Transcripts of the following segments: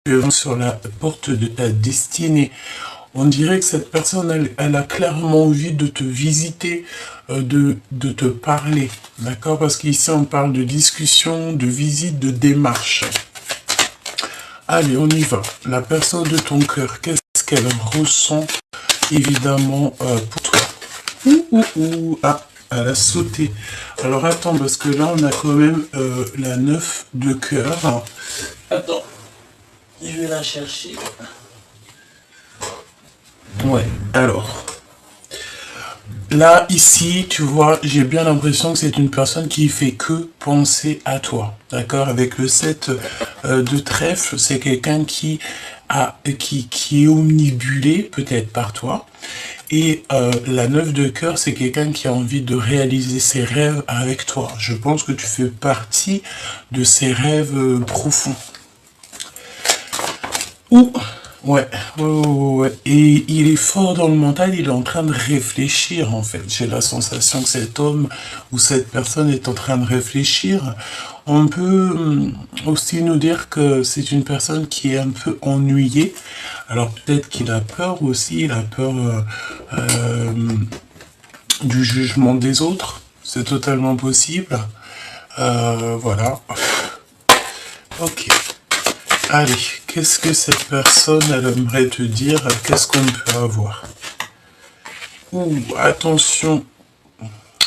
tu es sur la porte de ta destinée. On dirait que cette personne, elle a clairement envie de te visiter, de te parler, d'accord? Parce qu'ici, on parle de discussion, de visite, de démarche. Allez, on y va. La personne de ton cœur, qu'est-ce qu'elle ressent, évidemment, pour toi? Ah, elle a sauté. Alors, attends, parce que là, on a quand même la 9 de cœur. Attends, je vais la chercher. Ouais, alors... Là, ici, tu vois, j'ai bien l'impression que c'est une personne qui fait que penser à toi. D'accord? Avec le 7 de trèfle, c'est quelqu'un qui est omnibulé, peut-être par toi. Et la 9 de cœur, c'est quelqu'un qui a envie de réaliser ses rêves avec toi. Je pense que tu fais partie de ses rêves profonds. Ouais. Et il est fort dans le mental, il est en train de réfléchir, en fait. J'ai la sensation que cet homme ou cette personne est en train de réfléchir. On peut aussi nous dire que c'est une personne qui est un peu ennuyée. Alors peut-être qu'il a peur aussi, il a peur du jugement des autres. C'est totalement possible. Voilà. Ok. Allez, qu'est-ce que cette personne, elle aimerait te dire? Qu'est-ce qu'on peut avoir? Attention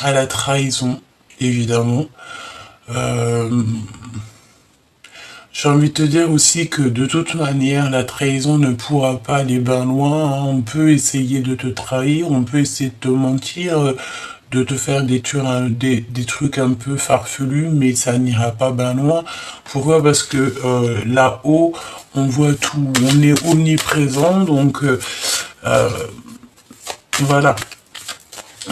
à la trahison, évidemment. J'ai envie de te dire aussi que de toute manière, la trahison ne pourra pas aller bien loin. Hein. On peut essayer de te trahir, on peut essayer de te mentir, de te faire des trucs un peu farfelus, mais ça n'ira pas bien loin. Pourquoi? Parce que là-haut, on voit tout, on est omniprésent, donc voilà.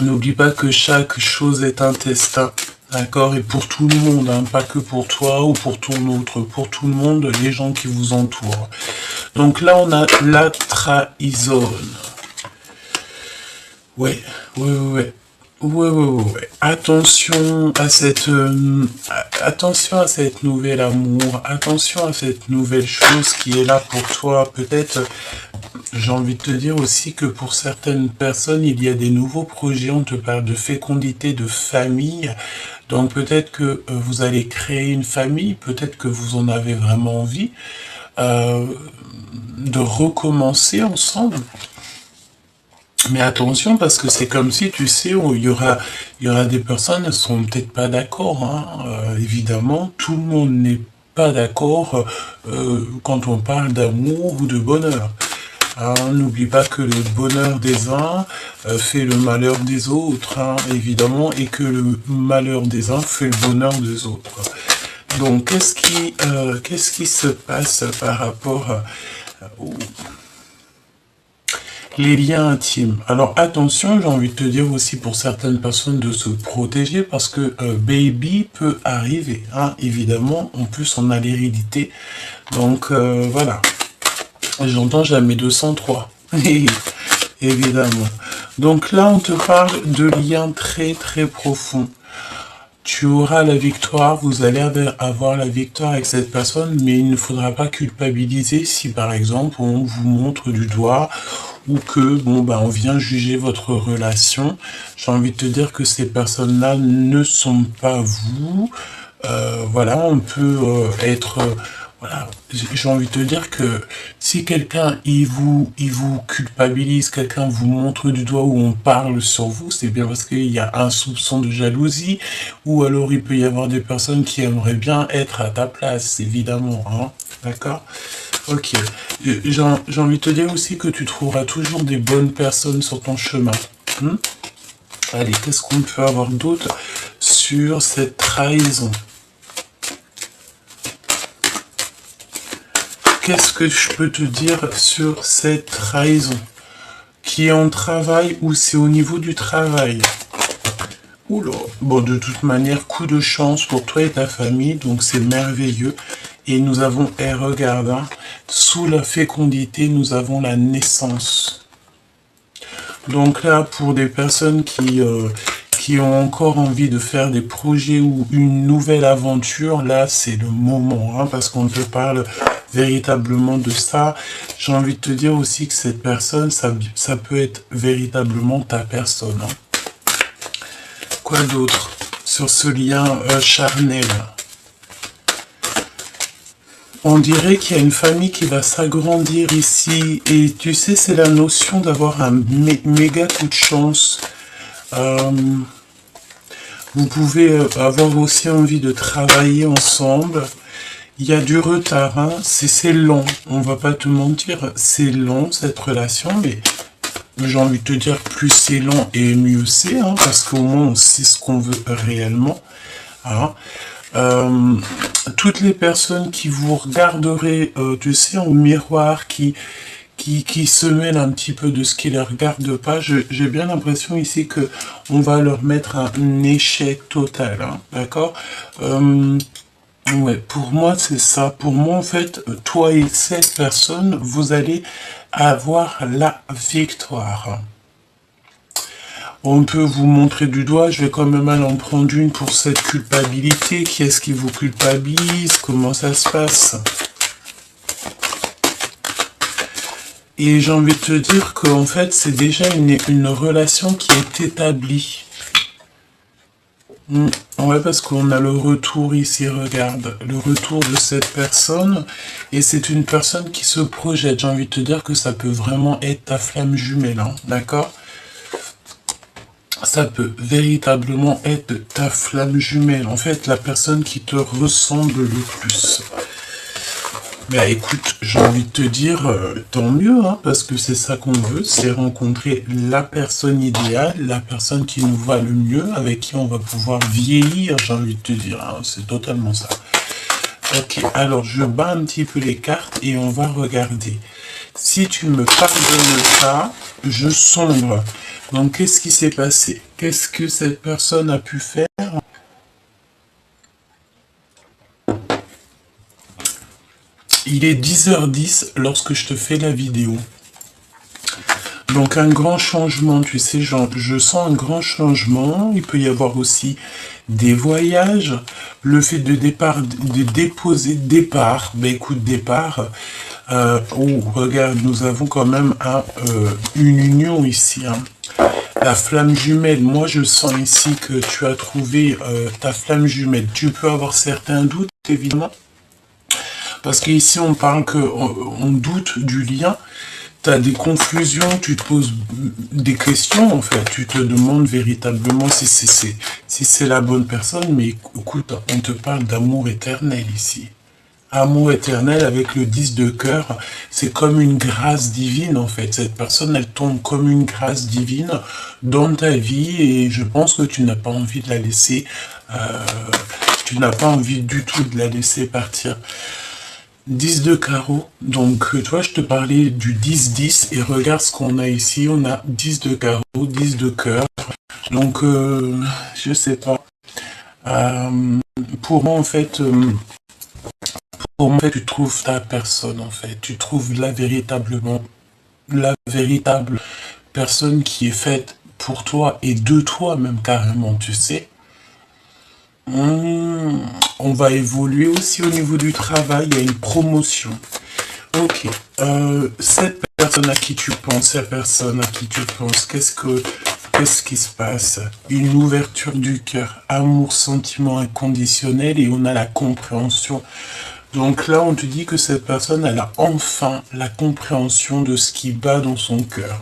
N'oublie pas que chaque chose est un destin, d'accord? Et pour tout le monde, hein, pas que pour toi ou pour ton autre, pour tout le monde, les gens qui vous entourent. Donc là, on a la trahison. Ouais. Attention à cette nouvel amour, attention à cette nouvelle chose qui est là pour toi. Peut-être, j'ai envie de te dire aussi que pour certaines personnes, il y a des nouveaux projets. On te parle de fécondité, de famille. Donc peut-être que vous allez créer une famille, peut-être que vous en avez vraiment envie de recommencer ensemble. Mais attention, parce que c'est comme si, tu sais, il y aura des personnes qui ne sont peut-être pas d'accord. Hein. Évidemment, tout le monde n'est pas d'accord quand on parle d'amour ou de bonheur. Hein, n'oublie pas que le bonheur des uns fait le malheur des autres, hein, évidemment, et que le malheur des uns fait le bonheur des autres. Donc, qu'est-ce qui se passe par rapport au... Les liens intimes. Alors attention, j'ai envie de te dire aussi pour certaines personnes de se protéger parce que baby peut arriver, hein, évidemment. En plus, on a l'hérédité. Donc voilà. J'entends jamais 203. Évidemment. Donc là, on te parle de liens très très profonds. Tu auras la victoire, vous allez avoir la victoire avec cette personne, mais il ne faudra pas culpabiliser si par exemple on vous montre du doigt ou que on vient juger votre relation. J'ai envie de te dire que ces personnes-là ne sont pas vous. Voilà, on peut être... voilà, j'ai envie de te dire que si quelqu'un il vous culpabilise, quelqu'un vous montre du doigt ou on parle sur vous, c'est bien parce qu'il y a un soupçon de jalousie, ou alors il peut y avoir des personnes qui aimeraient bien être à ta place, évidemment, hein, d'accord? Ok, j'ai envie de te dire aussi que tu trouveras toujours des bonnes personnes sur ton chemin. Allez, qu'est-ce qu'on peut avoir d'autre sur cette trahison? Qu'est-ce que je peux te dire sur cette trahison? Qui est en travail ou c'est au niveau du travail? Oula, bon, de toute manière, coup de chance pour toi et ta famille, donc c'est merveilleux. Et nous avons, regarde, hein, sous la fécondité, nous avons la naissance. Donc là, pour des personnes qui ont encore envie de faire des projets ou une nouvelle aventure, là, c'est le moment, hein, parce qu'on te parle véritablement de ça. J'ai envie de te dire aussi que cette personne, ça peut être véritablement ta personne. Hein. Quoi d'autre sur ce lien charnel? On dirait qu'il y a une famille qui va s'agrandir ici. Et tu sais, c'est la notion d'avoir un méga coup de chance. Vous pouvez avoir aussi envie de travailler ensemble. Il y a du retard, hein. C'est long. On va pas te mentir, c'est long cette relation, mais j'ai envie de te dire, plus c'est long et mieux c'est, hein, parce qu'au moins on sait ce qu'on veut réellement. Hein. Toutes les personnes qui vous regarderaient, tu sais, en miroir, qui se mêlent un petit peu de ce qui les regarde pas, j'ai bien l'impression ici que on va leur mettre un échec total, hein, d'accord. Ouais, pour moi c'est ça. Pour moi en fait, toi et cette personne, vous allez avoir la victoire. On peut vous montrer du doigt, je vais quand même aller en prendre une pour cette culpabilité. Qui est-ce qui vous culpabilise? Comment ça se passe? Et j'ai envie de te dire qu'en fait, c'est déjà une relation qui est établie. Ouais, parce qu'on a le retour ici, regarde, le retour de cette personne, et c'est une personne qui se projette. J'ai envie de te dire que ça peut vraiment être ta flamme jumelle, hein, d'accord? Ça peut véritablement être ta flamme jumelle, en fait, la personne qui te ressemble le plus. Bah écoute, j'ai envie de te dire, tant mieux, hein, parce que c'est ça qu'on veut, c'est rencontrer la personne idéale, la personne qui nous va le mieux, avec qui on va pouvoir vieillir, j'ai envie de te dire, hein, c'est totalement ça. Ok, alors je bats un petit peu les cartes et on va regarder. Si tu me pardonnes ça, je sombre. Donc qu'est-ce qui s'est passé? Qu'est-ce que cette personne a pu faire? Il est 10h10 lorsque je te fais la vidéo. Donc un grand changement, tu sais, je sens un grand changement. Il peut y avoir aussi des voyages. Le fait de déposer départ. Ben écoute, départ. Oh, regarde, nous avons quand même une union ici. Hein. La flamme jumelle, moi je sens ici que tu as trouvé ta flamme jumelle. Tu peux avoir certains doutes, évidemment. Parce qu'ici, on parle on doute du lien, tu as des confusions, tu te poses des questions, en fait. Tu te demandes véritablement si c'est la bonne personne, mais écoute, on te parle d'amour éternel ici. Amour éternel avec le 10 de cœur, c'est comme une grâce divine, en fait. Cette personne, elle tombe comme une grâce divine dans ta vie, et je pense que tu n'as pas envie de la laisser, tu n'as pas envie du tout de la laisser partir. 10 de carreau, donc tu vois, je te parlais du 10-10 et regarde ce qu'on a ici, on a 10 de carreau, 10 de cœur, donc je sais pas, pour moi en fait, tu trouves ta personne en fait, tu trouves la véritable personne qui est faite pour toi et de toi même carrément, tu sais. On va évoluer aussi au niveau du travail, il y a une promotion. Ok, cette personne à qui tu penses, qu'est-ce qui se passe? Une ouverture du cœur, amour, sentiment inconditionnel, et on a la compréhension. Donc là, on te dit que cette personne, elle a enfin la compréhension de ce qui bat dans son cœur.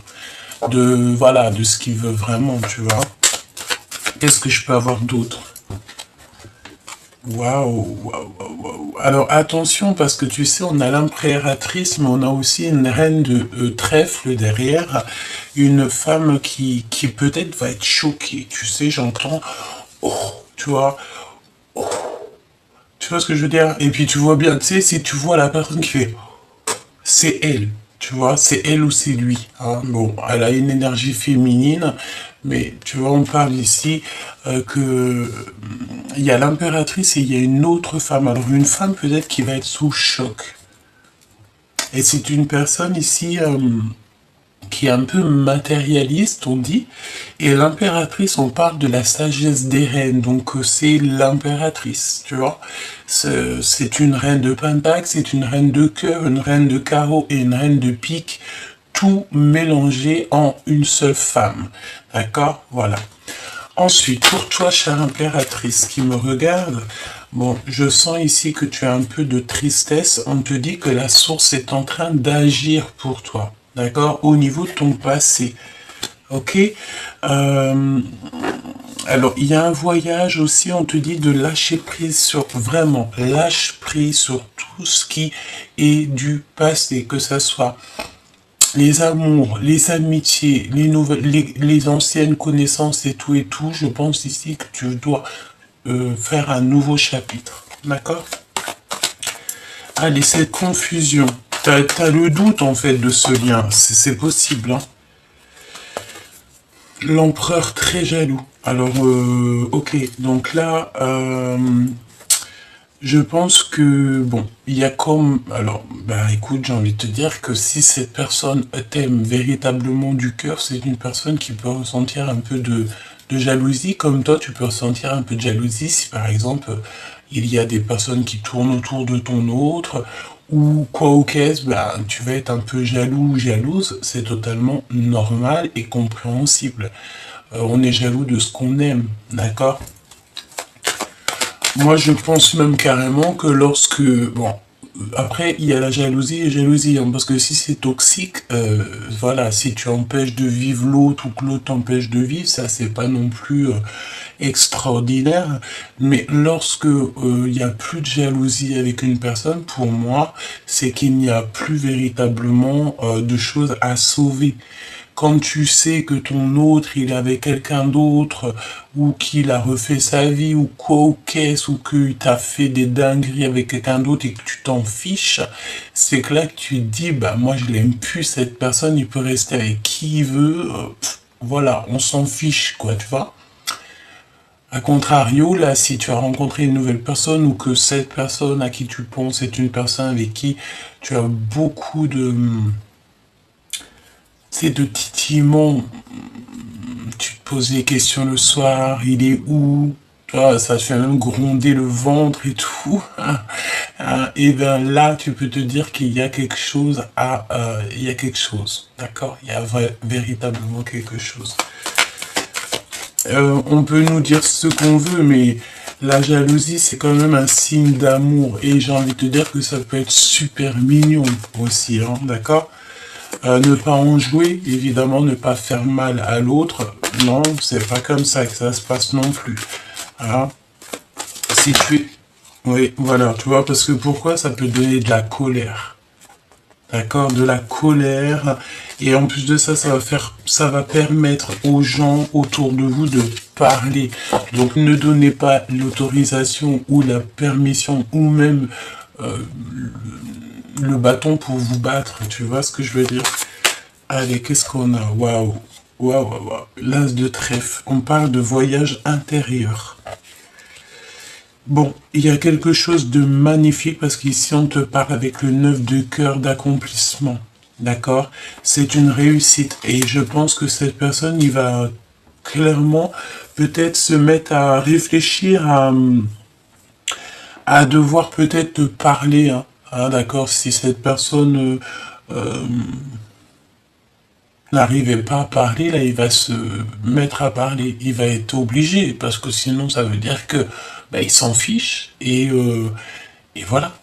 Voilà, de ce qu'il veut vraiment, tu vois. Qu'est-ce que je peux avoir d'autre? Waouh, waouh, waouh, waouh. Alors attention, parce que tu sais, on a l'impératrice, mais on a aussi une reine de trèfle derrière, une femme qui peut-être va être choquée. Tu sais, j'entends, oh, tu vois, oh, tu vois ce que je veux dire? Et puis tu vois bien, tu sais, si tu vois la personne qui fait, c'est elle. Tu vois, c'est elle ou c'est lui. Hein. Bon, elle a une énergie féminine, mais tu vois, on parle ici que il y a l'impératrice et il y a une autre femme. Alors une femme peut-être qui va être sous choc. Et c'est une personne ici qui est un peu matérialiste, on dit. Et l'impératrice, on parle de la sagesse des reines. Donc c'est l'impératrice, tu vois. C'est une reine de pentacle, c'est une reine de cœur, une reine de carreau et une reine de pique. Tout mélangé en une seule femme. D'accord? Voilà. Ensuite, pour toi, chère impératrice qui me regarde, bon, je sens ici que tu as un peu de tristesse. On te dit que la source est en train d'agir pour toi, d'accord, au niveau de ton passé. Ok. Alors, il y a un voyage aussi, on te dit de lâcher prise sur, vraiment, lâche prise sur tout ce qui est du passé, que ça soit les amours, les amitiés, les nouvelles, les anciennes connaissances et tout, je pense ici que tu dois faire un nouveau chapitre. D'accord? Allez, cette confusion, t'as le doute en fait de ce lien, c'est possible. Hein. L'empereur très jaloux. Alors, ok, donc là, je pense que, bon, il y a comme... Alors, bah écoute, j'ai envie de te dire que si cette personne t'aime véritablement du cœur, c'est une personne qui peut ressentir un peu de jalousie, comme toi, tu peux ressentir un peu de jalousie si, par exemple, il y a des personnes qui tournent autour de ton autre, ou quoi ou qu'est-ce, bah, tu vas être un peu jaloux ou jalouse, c'est totalement normal et compréhensible. On est jaloux de ce qu'on aime, d'accord? Moi, je pense même carrément que lorsque... Bon, après, il y a la jalousie et jalousie, hein, parce que si c'est toxique, voilà, si tu empêches de vivre l'autre ou que l'autre t'empêche de vivre, ça, c'est pas non plus extraordinaire. Mais lorsque il y a plus de jalousie avec une personne, pour moi, c'est qu'il n'y a plus véritablement de choses à sauver. Quand tu sais que ton autre, il est avec quelqu'un d'autre, ou qu'il a refait sa vie, ou quoi, ou qu'est-ce, ou qu'il t'a fait des dingueries avec quelqu'un d'autre et que tu t'en fiches, c'est que là que tu te dis, bah moi je l'aime plus cette personne, il peut rester avec qui il veut, voilà, on s'en fiche, quoi, tu vois. A contrario, là, si tu as rencontré une nouvelle personne ou que cette personne à qui tu penses est une personne avec qui tu as beaucoup de... C'est de titillement, tu te poses des questions le soir, il est où? Tu vois, ça te fait même gronder le ventre et tout. Et bien là, tu peux te dire qu'il y a quelque chose à... il y a quelque chose, d'accord? Il y a véritablement quelque chose. On peut nous dire ce qu'on veut, mais la jalousie, c'est quand même un signe d'amour. Et j'ai envie de te dire que ça peut être super mignon aussi, hein, d'accord? Ne pas en jouer, évidemment, ne pas faire mal à l'autre. Non, c'est pas comme ça que ça se passe non plus. Hein. Si tu es... Oui, voilà, tu vois, parce que pourquoi ça peut donner de la colère. D'accord, de la colère. Et en plus de ça, ça va permettre aux gens autour de vous de parler. Donc ne donnez pas l'autorisation ou la permission ou même le bâton pour vous battre. Tu vois ce que je veux dire? Allez, qu'est-ce qu'on a? Waouh, waouh, waouh, waouh. L'as de trèfle. On parle de voyage intérieur. Bon, il y a quelque chose de magnifique parce qu'ici on te parle avec le 9 de cœur d'accomplissement. D'accord? C'est une réussite et je pense que cette personne, il va clairement peut-être se mettre à réfléchir à devoir peut-être te parler. Hein. Hein, d'accord? Si cette personne n'arrivait pas à parler, là, il va se mettre à parler. Il va être obligé, parce que sinon, ça veut dire que bah, il s'en fiche. Et voilà.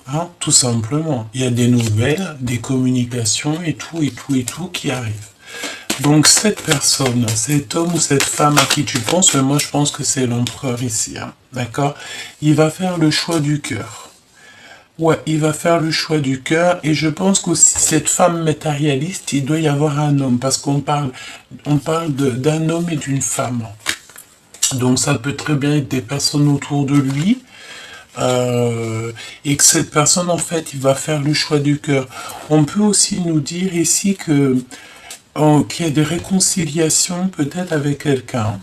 Hein, tout simplement. Il y a des nouvelles, des communications et tout qui arrivent. Donc, cette personne, cet homme ou cette femme à qui tu penses, moi, je pense que c'est l'empereur ici. Hein, d'accord? Il va faire le choix du cœur. Ouais, il va faire le choix du cœur et je pense qu'aussi cette femme matérialiste, il doit y avoir un homme parce on parle d'un homme et d'une femme. Donc ça peut très bien être des personnes autour de lui et que cette personne en fait, il va faire le choix du cœur. On peut aussi nous dire ici que qu'il y a des réconciliations peut-être avec quelqu'un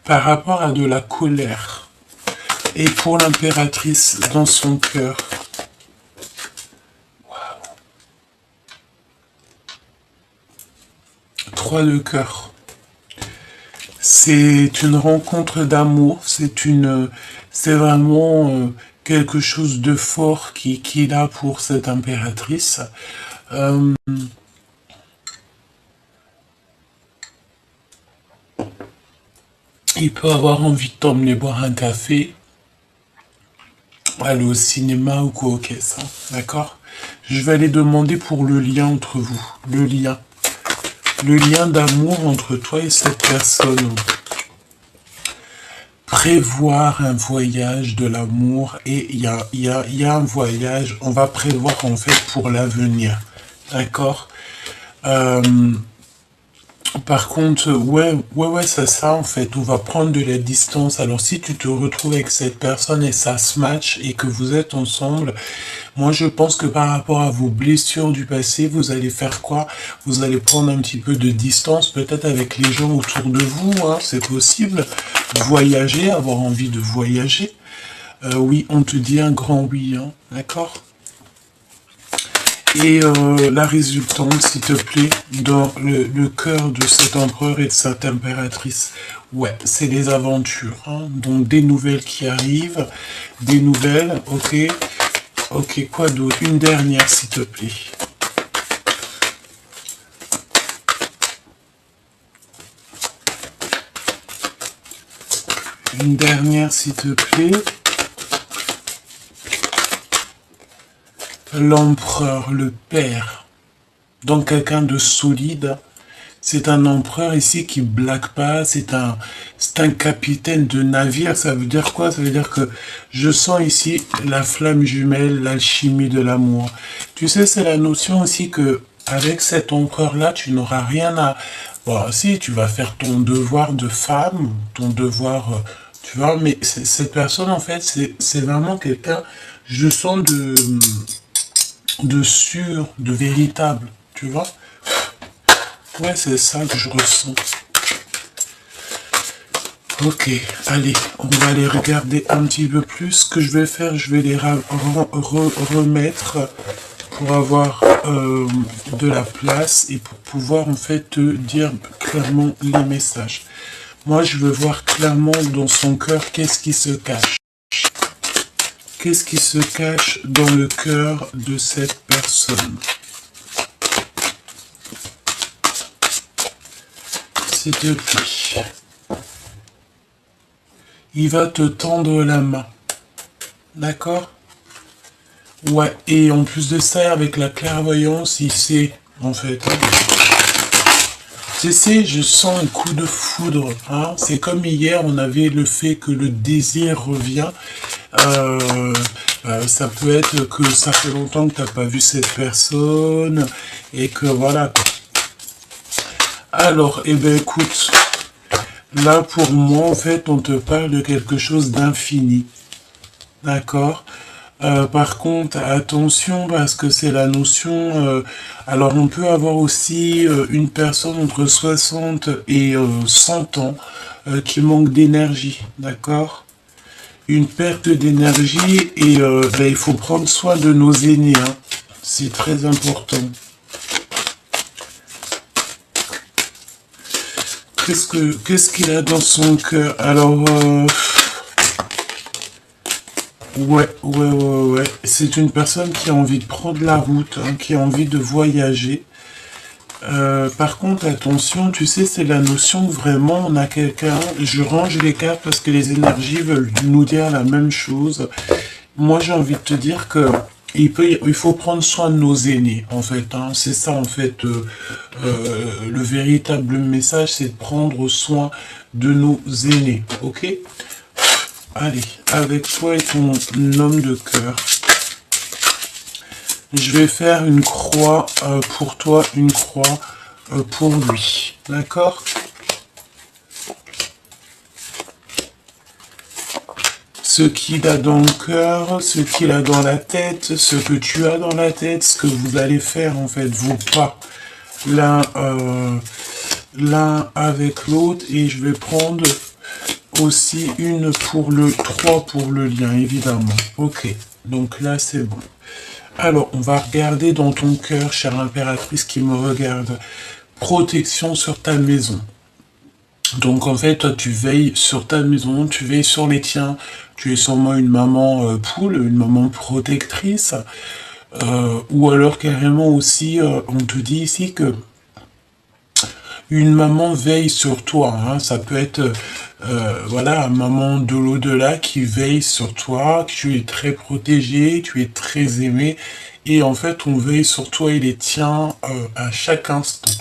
par rapport à de la colère et pour l'impératrice dans son cœur. 3 de cœur. C'est une rencontre d'amour, c'est vraiment quelque chose de fort qui est là pour cette impératrice. Il peut avoir envie de t'emmener boire un café, aller au cinéma ou quoi, ok, ça, d'accord? Je vais aller demander pour le lien entre vous, le lien d'amour entre toi et cette personne. Prévoir un voyage de l'amour, et il y a un voyage, on va prévoir en fait pour l'avenir, d'accord? Par contre, ouais, c'est ça en fait, on va prendre de la distance. Alors si tu te retrouves avec cette personne et ça se match et que vous êtes ensemble, moi je pense que par rapport à vos blessures du passé, vous allez faire quoi? Vous allez prendre un petit peu de distance, peut-être avec les gens autour de vous, hein, c'est possible. Voyager, avoir envie de voyager. Oui, on te dit un grand oui, hein, d'accord? Et la résultante, s'il te plaît, dans le cœur de cet empereur et de cette impératrice. Ouais, c'est les aventures, hein. Donc des nouvelles qui arrivent, des nouvelles, ok. Ok, quoi d'autre? Une dernière, s'il te plaît. Une dernière, s'il te plaît. L'empereur, le père, donc quelqu'un de solide. C'est un empereur ici qui blague pas, c'est un capitaine de navire. Ça veut dire quoi? Ça veut dire que je sens ici la flamme jumelle, l'alchimie de l'amour. Tu sais, c'est la notion aussi que avec cet empereur-là, tu n'auras rien à... Bon, si, tu vas faire ton devoir de femme, ton devoir... tu vois, mais cette personne, en fait, c'est vraiment quelqu'un... Je sens de sûr, de véritable, tu vois. Ouais, c'est ça que je ressens. Ok, allez, on va les regarder un petit peu plus. Ce que je vais faire, je vais les remettre pour avoir de la place et pour pouvoir en fait te dire clairement les messages. Moi, je veux voir clairement dans son cœur qu'est-ce qui se cache. Qu'est-ce qui se cache dans le cœur de cette personne? S'il te plaît. Il va te tendre la main. D'accord? Ouais, et en plus de ça, avec la clairvoyance, il sait, en fait. Tu sais, je sens un coup de foudre. Hein? C'est comme hier, on avait le fait que le désir revient. Ça peut être que ça fait longtemps que tu n'as pas vu cette personne et que voilà. Alors, eh ben écoute, là pour moi, en fait, on te parle de quelque chose d'infini. D'accord? Par contre, attention parce que c'est la notion... alors, on peut avoir aussi une personne entre 60 et 100 ans qui manque d'énergie. D'accord? Une perte d'énergie et ben, il faut prendre soin de nos aînés. Hein. C'est très important. Qu'est-ce qu'il a dans son cœur? Alors, ouais. C'est une personne qui a envie de prendre la route, hein, qui a envie de voyager. Par contre, attention, tu sais, c'est la notion que vraiment on a quelqu'un. Je range les cartes parce que les énergies veulent nous dire la même chose. Moi, j'ai envie de te dire que il faut prendre soin de nos aînés, en fait. Hein. C'est ça, en fait, le véritable message, c'est de prendre soin de nos aînés, ok? Allez, avec toi et ton homme de cœur. Je vais faire une croix pour toi, une croix pour lui. D'accord? Ce qu'il a dans le cœur, ce qu'il a dans la tête, ce que tu as dans la tête, ce que vous allez faire en fait, vos pas l'un avec l'autre. Et je vais prendre aussi une pour le 3 pour le lien, évidemment. Ok, donc là c'est bon. Alors, on va regarder dans ton cœur, chère impératrice qui me regarde. protection sur ta maison. Donc en fait, toi tu veilles sur ta maison, tu veilles sur les tiens, tu es sûrement une maman poule, une maman protectrice, ou alors carrément aussi, on te dit ici que une maman veille sur toi, hein. Ça peut être, voilà, maman de l'au-delà qui veille sur toi, que tu es très protégé, tu es très aimé, et en fait, on veille sur toi et les tiens à chaque instant.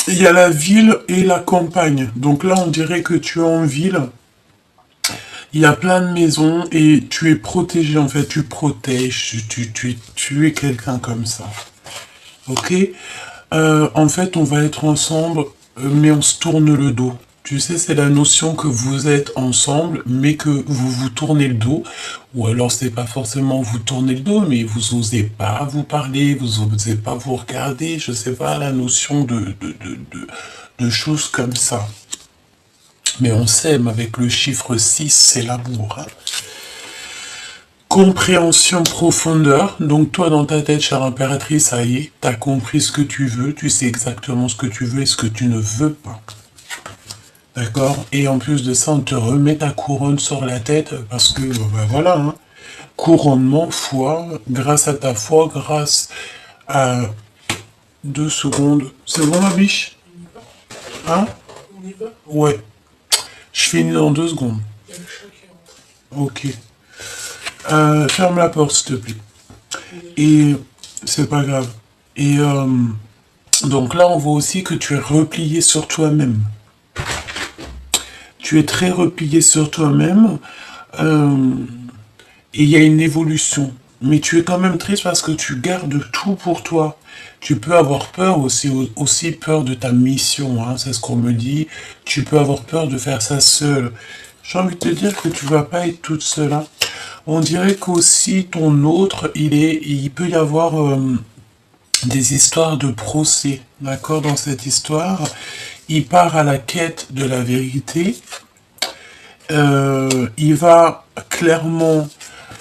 Il y a la ville et la campagne. Donc là, on dirait que tu es en ville. Il y a plein de maisons et tu es protégé, en fait. Tu protèges, tu es quelqu'un comme ça. Ok? En fait, on va être ensemble, mais on se tourne le dos. Tu sais, c'est la notion que vous êtes ensemble, mais que vous vous tournez le dos. Ou alors, c'est pas forcément vous tourner le dos, mais vous osez pas vous parler, vous osez pas vous regarder. Je sais pas, la notion de choses comme ça. Mais on s'aime avec le chiffre 6, c'est l'amour. Hein. Compréhension profondeur. Donc toi, dans ta tête, chère impératrice, ça y est, t'as compris ce que tu veux, tu sais exactement ce que tu veux et ce que tu ne veux pas. D'accord? Et en plus de ça, on te remet ta couronne sur la tête parce que, ben voilà, hein, couronnement, foi, grâce à ta foi, grâce à 2 secondes. C'est bon, ma biche? Hein? Ouais. Je finis dans 2 secondes. Ok. Ferme la porte, s'il te plaît. Et c'est pas grave. Et donc là, on voit aussi que tu es replié sur toi-même. Tu es très replié sur toi-même. Et il y a une évolution. Mais tu es quand même triste parce que tu gardes tout pour toi. Tu peux avoir peur aussi peur de ta mission, hein, c'est ce qu'on me dit. Tu peux avoir peur de faire ça seul. J'ai envie de te dire que tu vas pas être toute seule. Hein. On dirait qu'aussi ton autre, il peut y avoir des histoires de procès, d'accord, dans cette histoire. Il part à la quête de la vérité. Il va clairement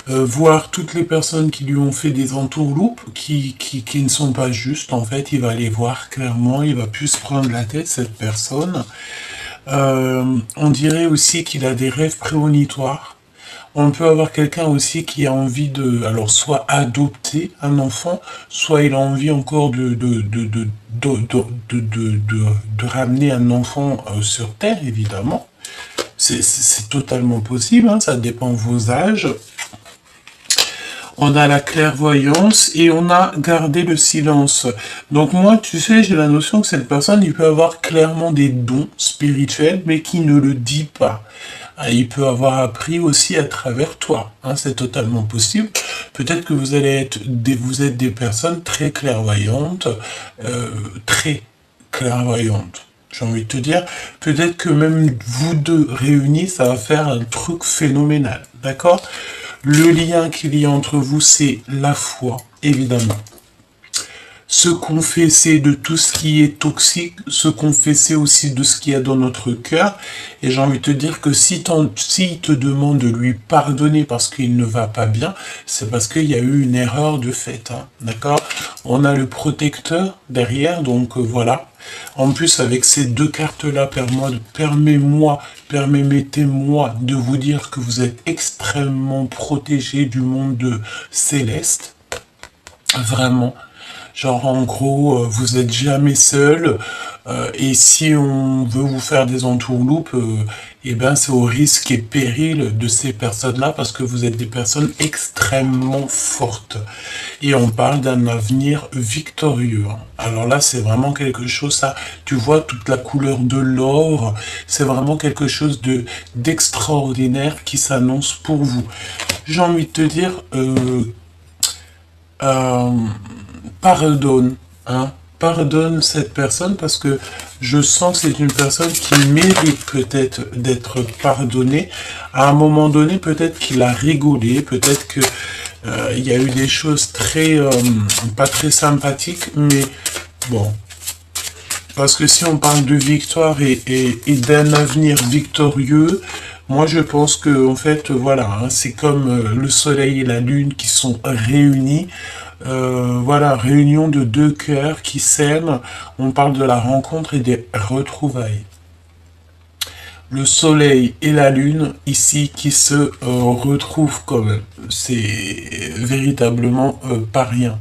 voir toutes les personnes qui lui ont fait des entourloupes, qui ne sont pas justes, en fait. Il va les voir clairement, il va plus se prendre la tête, cette personne. On dirait aussi qu'il a des rêves prémonitoires. On peut avoir quelqu'un aussi qui a envie de, alors soit adopter un enfant, soit il a envie encore de ramener un enfant sur Terre, évidemment. C'est totalement possible, hein, ça dépend de vos âges. On a la clairvoyance et on a gardé le silence. Donc moi, tu sais, j'ai la notion que cette personne, il peut avoir clairement des dons spirituels, mais qui ne le dit pas. Il peut avoir appris aussi à travers toi. Hein, c'est totalement possible. Peut-être que vous êtes des personnes très clairvoyantes, très clairvoyantes. J'ai envie de te dire, peut-être que même vous deux réunis, ça va faire un truc phénoménal. D'accord? Le lien qu'il y a entre vous, c'est la foi, évidemment. Se confesser de tout ce qui est toxique, se confesser aussi de ce qu'il y a dans notre cœur. Et j'ai envie de te dire que s'il te demande de lui pardonner parce qu'il ne va pas bien, c'est parce qu'il y a eu une erreur de fait. Hein, d'accord? On a le protecteur derrière, donc voilà. En plus, avec ces 2 cartes-là, permettez-moi de vous dire que vous êtes extrêmement protégé du monde céleste. Vraiment. Genre, en gros, vous êtes jamais seul. Et si on veut vous faire des entourloupes, eh ben, c'est au risque et péril de ces personnes-là parce que vous êtes des personnes extrêmement fortes. Et on parle d'un avenir victorieux. Alors là, c'est vraiment quelque chose, ça, tu vois, toute la couleur de l'or, c'est vraiment quelque chose d'extraordinaire qui s'annonce pour vous. J'ai envie de te dire, pardonne, hein, pardonne cette personne parce que je sens que c'est une personne qui mérite peut-être d'être pardonnée. À un moment donné, peut-être qu'il a rigolé, peut-être que il y a eu des choses pas très sympathiques, mais bon. Parce que si on parle de victoire et d'un avenir victorieux, moi je pense que en fait voilà, hein, c'est comme le soleil et la lune qui sont réunis. Voilà, réunion de deux cœurs qui s'aiment. On parle de la rencontre et des retrouvailles. Le soleil et la lune ici qui se retrouvent quand même. C'est véritablement pas rien.